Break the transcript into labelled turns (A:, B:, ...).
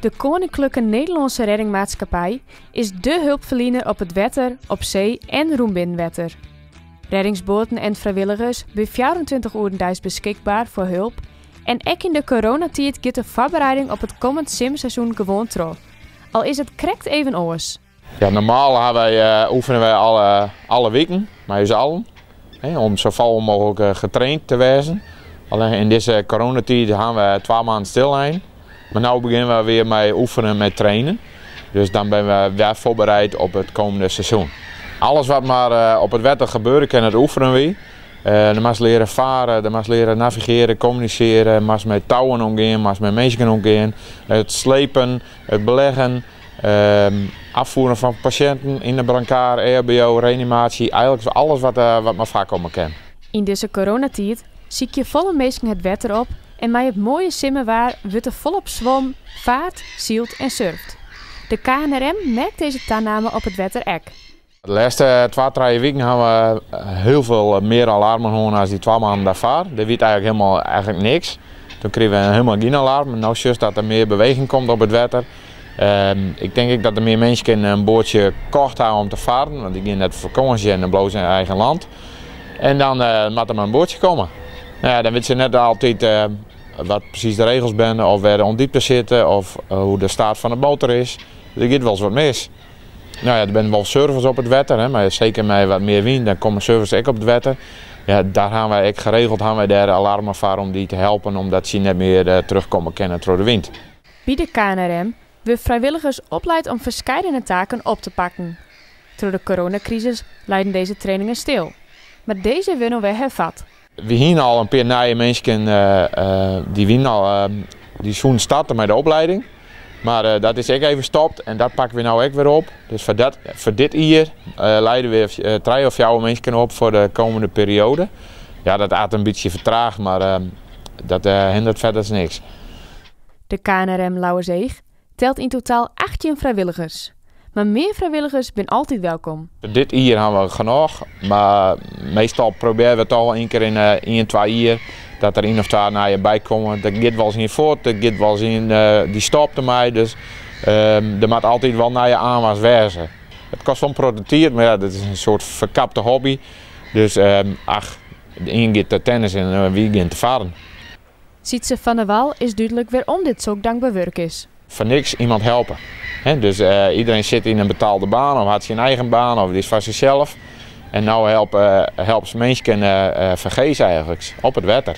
A: De Koninklijke Nederlandse Reddingmaatschappij is dé hulpverlener op het wetter, op zee en roembinnenwetter. Reddingsboten en vrijwilligers zijn 24 uur daags beschikbaar voor hulp en ook in de coronatijd gaat de voorbereiding op het komend simseizoen gewoon door. Al is het krekt even oors.
B: Ja, normaal oefenen wij alle weken met z'n allen, om zo veel mogelijk getraind te wezen. Alleen in deze coronatijd gaan we 2 maanden stil heen. Maar nu beginnen we weer met oefenen met trainen. Dus dan zijn we weer voorbereid op het komende seizoen. Alles wat maar op het wetter gebeurt, kan het oefenen we. Je moet leren varen, je moet leren navigeren, communiceren, je moet met touwen omgaan, je moet met mensen omgaan. Het slepen, het beleggen, afvoeren van patiënten in de brancard, EHBO, reanimatie. Eigenlijk alles wat maar vaak komen kan.
A: In deze coronatijd zie je volle mensen het wetter op en met het mooie simmen waar wordt er volop zwom, vaart, zielt en surft. De KNRM merkt deze toename op het wetter ook.
B: De laatste 2-3 weken hebben we heel veel meer alarmen gehoord dan die 2 maanden daarvoor. Dat weet eigenlijk niks. Toen kregen we helemaal geen alarm. Nu zie je dat er meer beweging komt op het wetter. Ik denk dat er meer mensen een bootje kocht houden om te varen, want die gaan net vakantie en bloos in eigen land. En dan moet er maar een bootje komen. Nou ja, dan weet je net altijd wat precies de regels zijn, of waar de ondiepte zitten, of hoe de staat van de motor is. Er gaat wel eens wat mis. Nou ja, er zijn wel service op het wetter, hè, maar zeker met wat meer wind, dan komen service ook op het wetter. Ja, daar gaan wij geregeld daar alarmen voor om die te helpen, omdat ze niet meer terugkomen kunnen door de wind.
A: Bij de KNRM wordt vrijwilligers opleid om verschillende taken op te pakken. Door de coronacrisis leiden deze trainingen stil. Maar deze willen we hervat.
B: We zien al een paar nieuwe mensen die zo'n starten met de opleiding. Maar dat is ook even gestopt en dat pakken we nou ook weer op. Dus voor dit jaar leiden we 3 of 4 mensen op voor de komende periode. Ja, dat gaat een beetje vertraagd, maar dat hindert verder niks.
A: De KNRM Lauwerzeeg telt in totaal 18 vrijwilligers. Maar meer vrijwilligers zijn altijd welkom.
B: Dit jaar hebben we genoeg, maar meestal proberen we toch wel 1 keer in 1-2 jaar dat er 1 of 2 naar je bij komen. Dat gaat wel eens in voort, dat gaat wel eens in die stopt ermee, dus er moet altijd wel naar je aanwas wezen. Het kost wel productief, maar ja, dat is een soort verkapte hobby. Dus de een gaat te tennis en wie gaat te varen.
A: Sietse van der Wal is duidelijk waarom dit zo dankbaar werk is.
B: Voor niks iemand helpen. Dus iedereen zit in een betaalde baan of had zijn eigen baan of die is van zichzelf. En nu helpen ze mensen vergezen eigenlijk op het wetter.